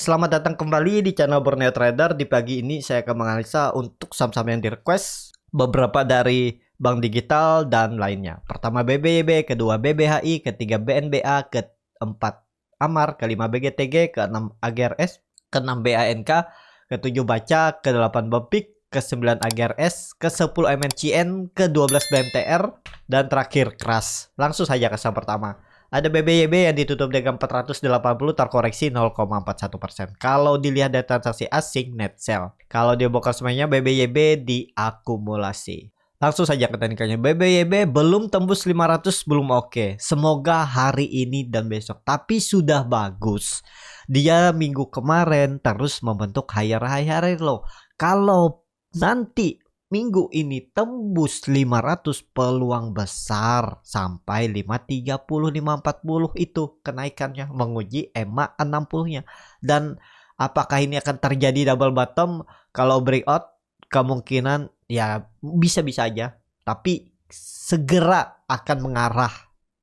selamat datang kembali di channel Borneo Trader. Di pagi ini saya akan menganalisa untuk saham-saham yang di request, beberapa dari bank digital dan lainnya. Pertama BBYB, kedua BBHI, ketiga BNBA, keempat Amar, kelima BGTG, keenam AGRS, keenam BANK, ketujuh Baca, kedelapan Bepik, ke-9 AGRS, ke-10 MNCN, ke-12 BMTR, dan terakhir KRAS. Langsung saja ke saham pertama. Ada BBYB yang ditutup dengan 480 terkoreksi 0,41%. Kalau dilihat dari transaksi asing net sell. Kalau dibongkar semuanya BBYB diakumulasi. Langsung saja ke teknikalnya. BBYB belum tembus 500 belum oke. Semoga hari ini dan besok. Tapi sudah bagus. Dia minggu kemarin terus membentuk higher low. Kalau nanti minggu ini tembus 500 peluang besar sampai 530 540 itu kenaikannya menguji EMA 60-nya. Dan apakah ini akan terjadi double bottom? Kalau breakout kemungkinan ya bisa-bisa aja, tapi segera akan mengarah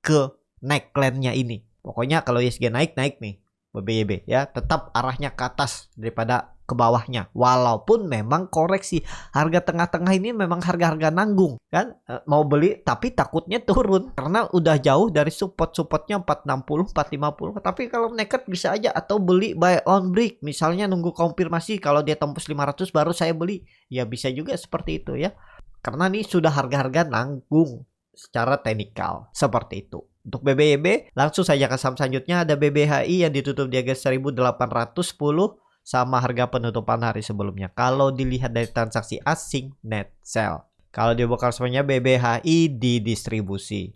ke neckline-nya ini. Pokoknya kalau ISG naik nih BBYB ya, tetap arahnya ke atas daripada ke bawahnya. Walaupun memang koreksi, harga tengah-tengah ini memang harga-harga nanggung kan, mau beli tapi takutnya turun karena udah jauh dari support-supportnya 460 450. Tapi kalau nekat bisa aja, atau beli buy on break, misalnya nunggu konfirmasi kalau dia tembus 500 baru saya beli. Ya bisa juga seperti itu ya, karena ini sudah harga-harga nanggung secara teknikal seperti itu. Untuk BBYB langsung saja ke saham selanjutnya. Ada BBHI yang ditutup di harga 1810 sama harga penutupan hari sebelumnya. Kalau dilihat dari transaksi asing net sell. Kalau dibongkar semuanya BBHI didistribusi.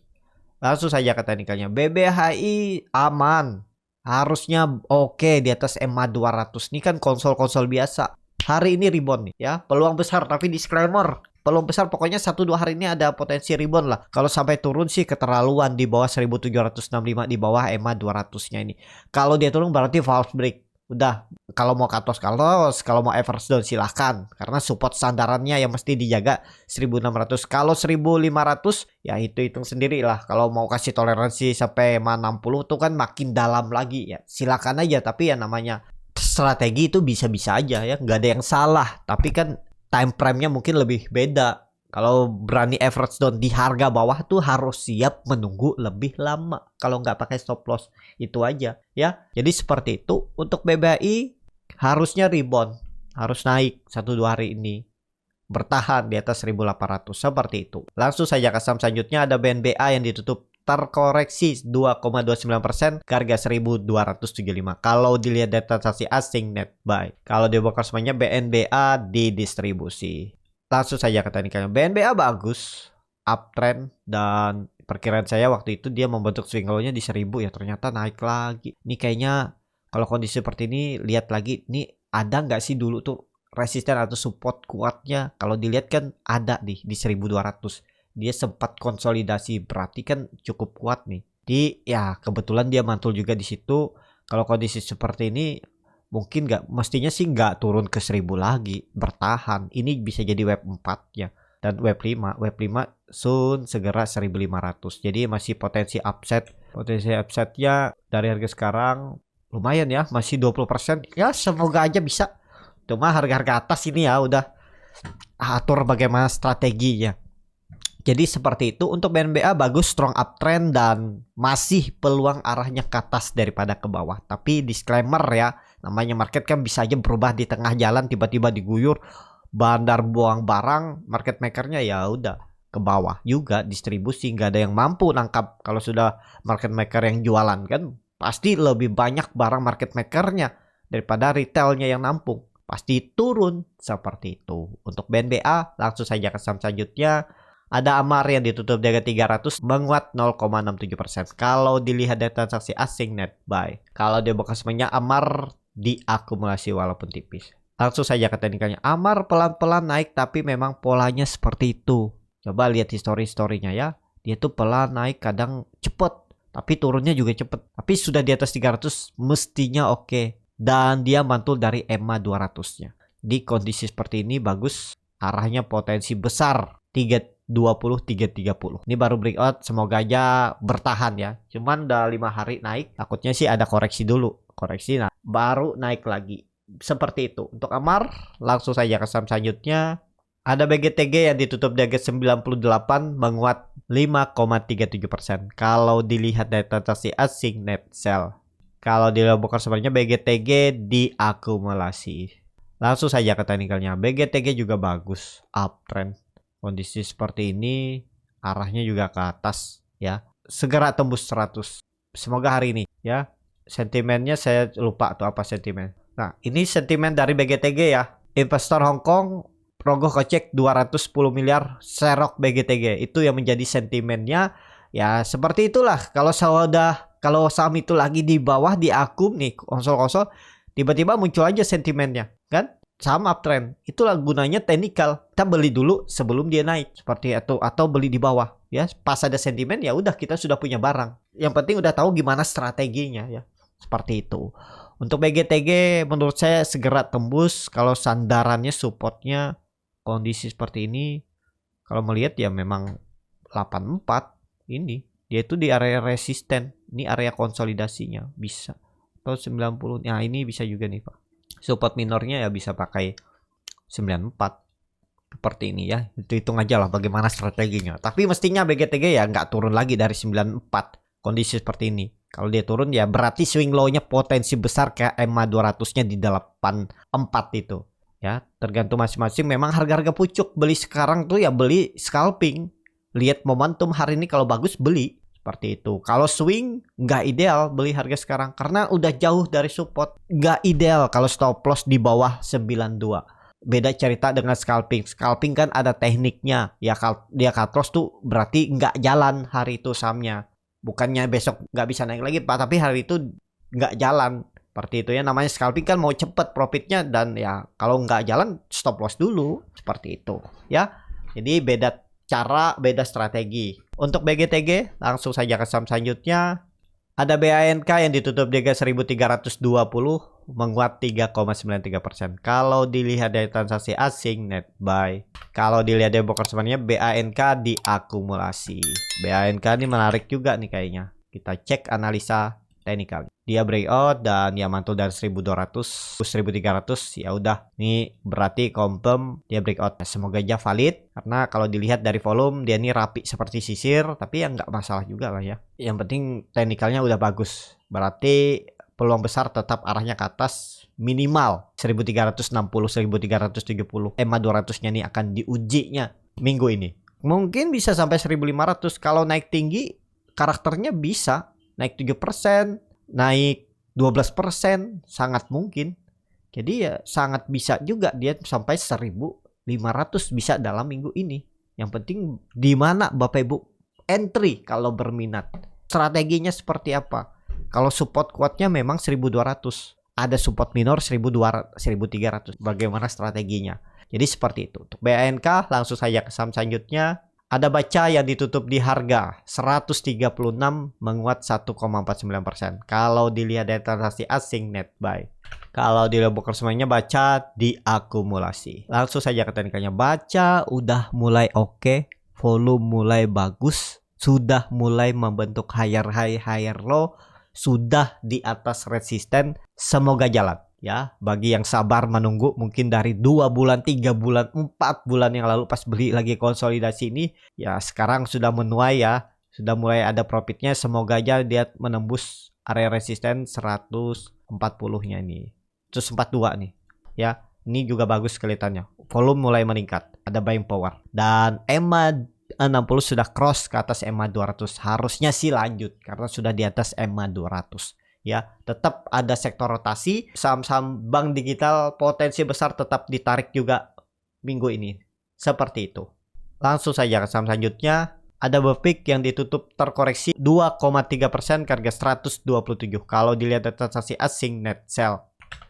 Langsung saja ke teknikalnya. BBHI aman. Harusnya oke di atas EMA 200. Ini kan konsol-konsol biasa. Hari ini rebound nih ya. Peluang besar, tapi disclaimer. Peluang besar pokoknya 1-2 hari ini ada potensi rebound lah. Kalau sampai turun sih keterlaluan di bawah 1765, di bawah EMA 200-nya ini. Kalau dia turun berarti false break. Udah, kalau mau cut loss, kalau mau average down silahkan. Karena support sandarannya yang mesti dijaga 1600. Kalau 1500 ya itu hitung sendiri lah. Kalau mau kasih toleransi sampai 60 tuh kan makin dalam lagi ya. Silakan aja, tapi ya namanya strategi itu bisa-bisa aja ya. Nggak ada yang salah. Tapi kan time frame-nya mungkin lebih beda. Kalau berani average down di harga bawah tuh harus siap menunggu lebih lama. Kalau nggak pakai stop loss, itu aja ya. Jadi seperti itu. Untuk BBI harusnya rebound, harus naik 1-2 hari ini, bertahan di atas 1800 seperti itu. Langsung saja ke saham selanjutnya. Ada BNBA yang ditutup terkoreksi 2,29% ke harga 1275. Kalau dilihat dari transaksi asing net buy. Kalau dibongkar semuanya BNBA didistribusi. Langsung saja ke teknikalnya. BNBA bagus, uptrend, dan perkiraan saya waktu itu dia membentuk swing low-nya di 1000 ya, ternyata naik lagi. Ini kayaknya kalau kondisi seperti ini, lihat lagi nih ada nggak sih dulu tuh resisten atau support kuatnya. Kalau dilihat kan ada di 1200. Dia sempat konsolidasi, berarti kan cukup kuat nih. Ya kebetulan dia mantul juga di situ. Kalau kondisi seperti ini mungkin mestinya sih nggak turun ke 1000 lagi, bertahan. Ini bisa jadi web 4 ya, dan web 5 soon segera 1500. Jadi masih potensi upsetnya dari harga sekarang lumayan ya, masih 20% ya. Semoga aja bisa. Cuma harga-harga atas ini ya udah atur bagaimana strateginya. Jadi seperti itu. Untuk BNBA bagus, strong uptrend, dan masih peluang arahnya ke atas daripada ke bawah. Tapi disclaimer ya, namanya market kan bisa aja berubah di tengah jalan, tiba-tiba diguyur, bandar buang barang, market makernya ya udah ke bawah juga distribusi. Nggak ada yang mampu nangkap. Kalau sudah market maker yang jualan kan pasti lebih banyak barang market makernya daripada retailnya yang nampung. Pasti turun seperti itu. Untuk BNBA langsung saja ke saham selanjutnya. Ada Amar yang ditutup di harga 300, menguat 0,67%. Kalau dilihat dari transaksi asing net buy. Kalau dia buka semuanya, Amar diakumulasi walaupun tipis. Langsung saja ke teknikalnya. Amar pelan-pelan naik, tapi memang polanya seperti itu. Coba lihat historinya ya. Dia tuh pelan naik, kadang cepet, tapi turunnya juga cepet. Tapi sudah di atas 300 mestinya oke. Dan dia mantul dari EMA 200-nya. Di kondisi seperti ini bagus. Arahnya potensi besar 320 330. Ini baru breakout, semoga aja bertahan ya. Cuman udah 5 hari naik, takutnya sih ada koreksi dulu. Koreksi, nah baru naik lagi. Seperti itu. Untuk Amar, langsung saja ke saham selanjutnya. Ada BGTG yang ditutup di harga 98 menguat 5,37%. Kalau dilihat dari transaksi asing net sell. Kalau dilihat bukan sebenarnya BGTG diakumulasi. Langsung saja ke teknikalnya. BGTG juga bagus, uptrend. Kondisi seperti ini arahnya juga ke atas ya. Segera tembus 100. Semoga hari ini ya. Sentimennya saya lupa tuh apa sentimen. Nah, ini sentimen dari BGTG ya. Investor Hong Kong rogoh kocek 210 miliar serok BGTG. Itu yang menjadi sentimennya. Ya, seperti itulah. Kalau saham itu lagi di bawah di akum nih, konsol-konsol, tiba-tiba muncul aja sentimennya, kan? Saham uptrend. Itulah gunanya teknikal. Kita beli dulu sebelum dia naik, seperti itu, atau beli di bawah, ya. Pas ada sentimen ya udah kita sudah punya barang. Yang penting udah tahu gimana strateginya ya. Seperti itu. Untuk BGTG menurut saya segera tembus kalau sandarannya supportnya kondisi seperti ini. Kalau melihat ya memang 84 ini dia itu di area resisten. Ini area konsolidasinya bisa. Atau 90. Nah, ini bisa juga nih, Pak. Support minornya ya bisa pakai 94. Seperti ini ya. Itu hitung aja lah bagaimana strateginya. Tapi mestinya BGTG ya nggak turun lagi dari 94. Kondisi seperti ini. Kalau dia turun ya berarti swing low-nya potensi besar kayak EMA 200-nya di 84 itu. Ya, tergantung masing-masing. Memang harga-harga pucuk beli sekarang tuh ya beli scalping. Lihat momentum hari ini kalau bagus beli. Seperti itu. Kalau swing nggak ideal beli harga sekarang karena udah jauh dari support. Nggak ideal kalau stop loss di bawah 92. Beda cerita dengan scalping. Scalping kan ada tekniknya. Ya dia cut loss tuh berarti nggak jalan hari itu sahamnya. Bukannya besok nggak bisa naik lagi Pak, tapi hari itu nggak jalan. Seperti itu ya, namanya scalping kan mau cepet profitnya, dan ya kalau nggak jalan stop loss dulu. Seperti itu ya. Jadi beda cara, beda strategi. Untuk BGTG langsung saja ke saham selanjutnya. Ada BANK yang ditutup di harga 1320 menguat 3,93%. Kalau dilihat dari transaksi asing net buy. Kalau dilihat dari broker sebenarnya BANK diakumulasi. BANK ini menarik juga nih kayaknya. Kita cek analisa teknikal. Dia breakout dan ya mantul dari 1200 1300 ya udah. Ini berarti confirm dia breakout. Semoga aja valid karena kalau dilihat dari volume dia ini rapi seperti sisir, tapi ya nggak masalah juga lah ya. Yang penting teknikalnya udah bagus. Berarti peluang besar tetap arahnya ke atas minimal 1360 1370. EMA 200-nya nih akan diujinya minggu ini. Mungkin bisa sampai 1500. Kalau naik tinggi karakternya bisa naik 7%, naik 12%, sangat mungkin. Jadi ya sangat bisa juga dia sampai 1500 bisa dalam minggu ini. Yang penting di mana Bapak Ibu entry kalau berminat. Strateginya seperti apa? Kalau support kuatnya memang 1200. Ada support minor 1200, 1300. Bagaimana strateginya? Jadi seperti itu. Untuk BANK langsung saja ke saham selanjutnya. Ada Baca yang ditutup di harga 136 menguat 1,49%. Kalau dilihat dari transaksi asing net buy. Kalau dilihat broker semuanya Baca diakumulasi. Langsung saja ke teknikalnya. Baca udah mulai oke, volume mulai bagus, sudah mulai membentuk higher high, higher low, sudah di atas resisten. Semoga jalan. Ya, bagi yang sabar menunggu mungkin dari 2 bulan, 3 bulan, 4 bulan yang lalu pas beli lagi konsolidasi ini, ya sekarang sudah menuai ya, sudah mulai ada profitnya. Semoga aja dia menembus area resisten 140-nya ini. 142 nih. Ya, ini juga bagus kelihatannya. Volume mulai meningkat, ada buying power. Dan EMA 60 sudah cross ke atas EMA 200. Harusnya sih lanjut karena sudah di atas EMA 200. Ya, tetap ada sektor rotasi. Saham-saham bank digital potensi besar tetap ditarik juga minggu ini. Seperti itu. Langsung saja ke saham selanjutnya. Ada Bepik yang ditutup terkoreksi 2,3% ke harga 127. Kalau dilihat transaksi asing net sell.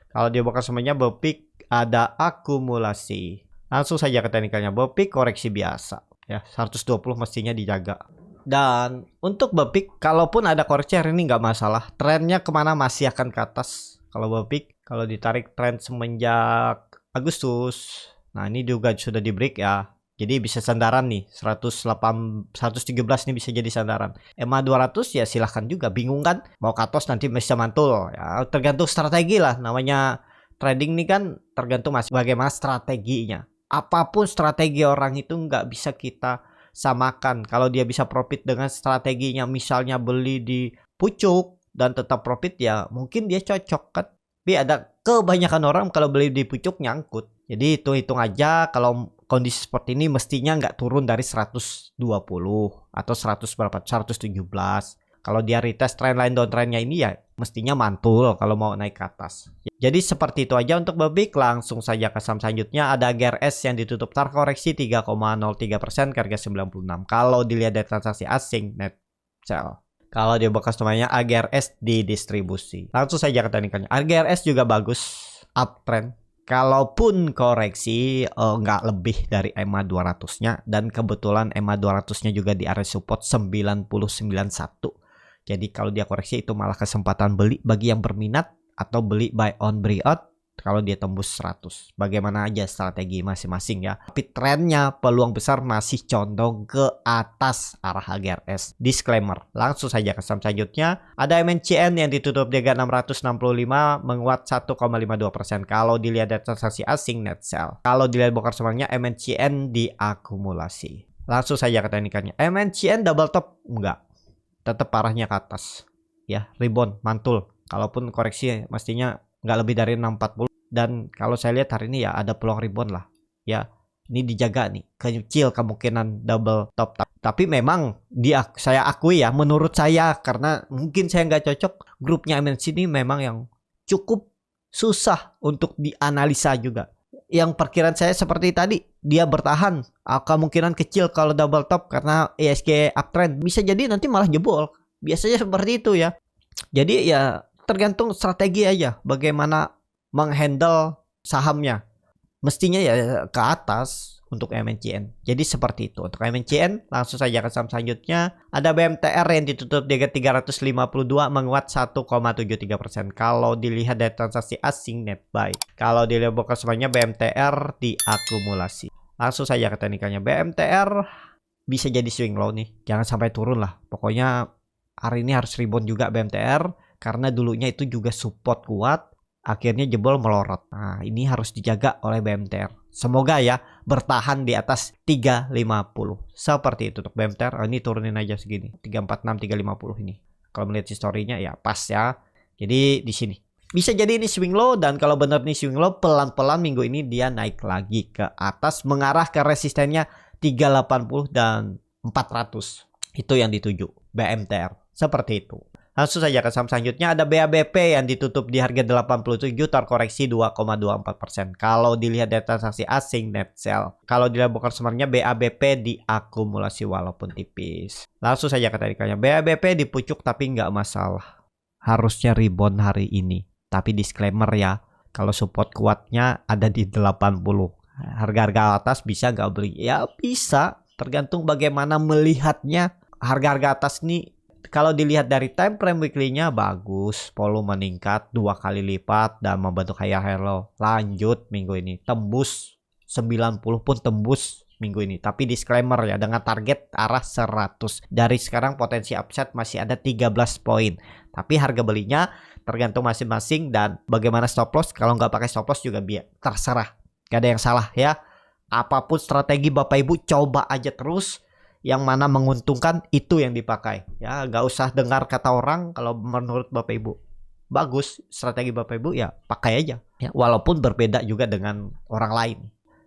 Kalau dia bukan semuanya Bepik ada akumulasi. Langsung saja ke teknikalnya. Bepik koreksi biasa. Ya, 120 mestinya dijaga. Dan untuk Bepik, kalaupun ada koreksi hari ini nggak masalah. Trennya kemana masih akan ke atas. Kalau Bepik, kalau ditarik tren semenjak Agustus. Nah ini juga sudah di break ya. Jadi bisa sandaran nih 108 113 nih bisa jadi sandaran. EMA 200 ya silahkan juga, bingung kan mau ke atas nanti bisa mantul ya, tergantung strategi lah. Namanya trading nih kan tergantung masih bagaimana strateginya. Apapun strategi orang itu nggak bisa kita samakan. Kalau dia bisa profit dengan strateginya, misalnya beli di pucuk dan tetap profit, ya mungkin dia cocok kan. Tapi ada kebanyakan orang kalau beli di pucuk nyangkut. Jadi hitung aja, kalau kondisi seperti ini mestinya nggak turun dari 120 atau 100 berapa, 117. Kalau dia retest trendline downtrendnya ini ya mestinya mantul kalau mau naik ke atas. Jadi seperti itu aja untuk Bebik. Langsung saja ke saham selanjutnya, ada GRS yang ditutup terkoreksi 3,03% ke harga 96. Kalau dilihat dari transaksi asing net sell. Kalau dia bekas namanya AGRS di distribusi. Langsung saja ke teknikalnya. AGRS juga bagus, uptrend. Kalaupun koreksi nggak lebih dari EMA 200-nya, dan kebetulan EMA 200-nya juga di area support 99.1. Jadi kalau dia koreksi itu malah kesempatan beli bagi yang berminat, atau beli buy on breakout kalau dia tembus 100. Bagaimana aja strategi masing-masing ya. Tapi trennya peluang besar masih condong ke atas arah AGRS. Disclaimer. Langsung saja ke saham selanjutnya. Ada MNCN yang ditutup di harga 665 menguat 1,52%. Kalau dilihat dari transaksi asing net sell. Kalau dilihat bongkar sumbernya MNCN diakumulasi. Langsung saja ke teknikannya. MNCN double top enggak. Tetap arahnya ke atas. Ya, rebound, mantul. Kalaupun koreksi mestinya nggak lebih dari 640, dan kalau saya lihat hari ini ya ada peluang rebound lah ya. Ini dijaga nih, kecil kemungkinan double top, tapi memang saya akui ya, menurut saya, karena mungkin saya nggak cocok, grupnya MNC ini memang yang cukup susah untuk dianalisa juga. Yang perkiraan saya seperti tadi, dia bertahan, kemungkinan kecil kalau double top karena ISG uptrend, bisa jadi nanti malah jebol, biasanya seperti itu ya. Jadi ya tergantung strategi aja bagaimana menghandle sahamnya. Mestinya ya ke atas untuk MNCN. Jadi seperti itu untuk MNCN. Langsung saja ke saham selanjutnya. Ada BMTR yang ditutup di 352 menguat 1,73%. Kalau dilihat dari transaksi asing net buy. Kalau dilihat bongkar semuanya BMTR diakumulasi. Langsung saja ke teknikalnya. BMTR bisa jadi swing low nih. Jangan sampai turun lah. Pokoknya hari ini harus rebound juga BMTR. Karena dulunya itu juga support kuat, akhirnya jebol melorot. Nah, ini harus dijaga oleh BMTR. Semoga ya bertahan di atas 350. Seperti itu untuk BMTR. Ini turunin aja segini. 346, 350 ini. Kalau melihat historinya ya pas ya. Jadi di sini. Bisa jadi ini swing low, dan kalau benar nih swing low, pelan-pelan minggu ini dia naik lagi ke atas mengarah ke resistennya 380 dan 400. Itu yang dituju BMTR. Seperti itu. Langsung saja ke saham selanjutnya, ada BABP yang ditutup di harga 87 terkoreksi 2,24%. Kalau dilihat dari transaksi asing net sell. Kalau dilihat bongkar sumbernya BABP diakumulasi walaupun tipis. Langsung saja ke teknikalnya. BABP dipucuk tapi nggak masalah. Harusnya rebound hari ini. Tapi disclaimer ya, kalau support kuatnya ada di 80. Harga-harga atas bisa nggak beli? Ya bisa, tergantung bagaimana melihatnya. Harga-harga atas nih, kalau dilihat dari time frame weekly-nya bagus, volume meningkat 2 kali lipat dan membentuk higher low. Lanjut minggu ini tembus 90 pun tembus minggu ini. Tapi disclaimer ya, dengan target arah 100. Dari sekarang potensi upside masih ada 13 poin. Tapi harga belinya tergantung masing-masing dan bagaimana stop loss. Kalau nggak pakai stop loss juga biar terserah. Gak ada yang salah ya. Apapun strategi Bapak Ibu coba aja terus. Yang mana menguntungkan itu yang dipakai ya, nggak usah dengar kata orang. Kalau menurut Bapak Ibu bagus strategi Bapak Ibu ya pakai aja ya, walaupun berbeda juga dengan orang lain.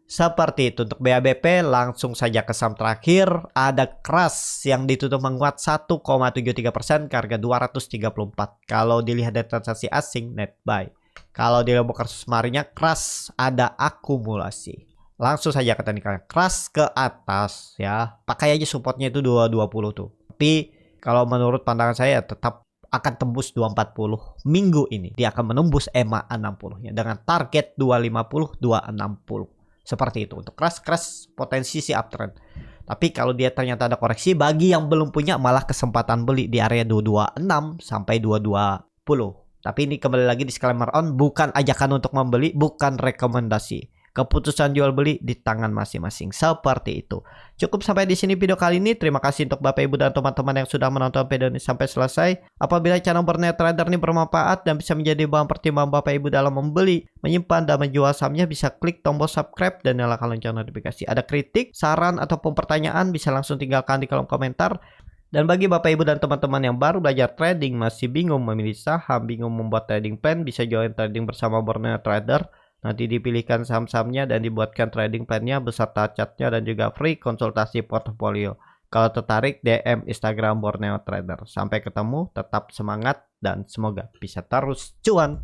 Seperti itu untuk BABP. Langsung saja ke saham terakhir, ada KRAS yang ditutup menguat 1,73% ke harga 234. Kalau dilihat dari transaksi asing net buy. Kalau dilihat bongkar sumbernya KRAS ada akumulasi. Langsung saja ke teknikalnya. KRAS ke atas ya. Pakai aja supportnya itu 220 tuh. Tapi kalau menurut pandangan saya tetap akan tembus 240 minggu ini. Dia akan menembus EMA 60-nya dengan target 250, 260. Seperti itu untuk KRAS potensi si uptrend. Tapi kalau dia ternyata ada koreksi, bagi yang belum punya malah kesempatan beli di area 226 sampai 220. Tapi ini kembali lagi disclaimer on, bukan ajakan untuk membeli, bukan rekomendasi. keputusan jual beli di tangan masing-masing. Seperti itu. Cukup sampai di sini video kali ini. Terima kasih untuk Bapak Ibu dan teman-teman yang sudah menonton video ini sampai selesai. Apabila channel Berniat Trader ini bermanfaat dan bisa menjadi bahan pertimbangan Bapak Ibu dalam membeli, menyimpan dan menjual sahamnya, bisa klik tombol subscribe dan nyalakan lonceng notifikasi. Ada kritik, saran ataupun pertanyaan bisa langsung tinggalkan di kolom komentar. Dan bagi Bapak Ibu dan teman-teman yang baru belajar trading, masih bingung memilih saham, bingung membuat trading plan, bisa join trading bersama Berniat Trader. Nanti dipilihkan saham-sahamnya dan dibuatkan trading plan-nya beserta chartnya dan juga free konsultasi portofolio. Kalau tertarik, DM Instagram Borneo Trader. Sampai ketemu, tetap semangat dan semoga bisa terus cuan.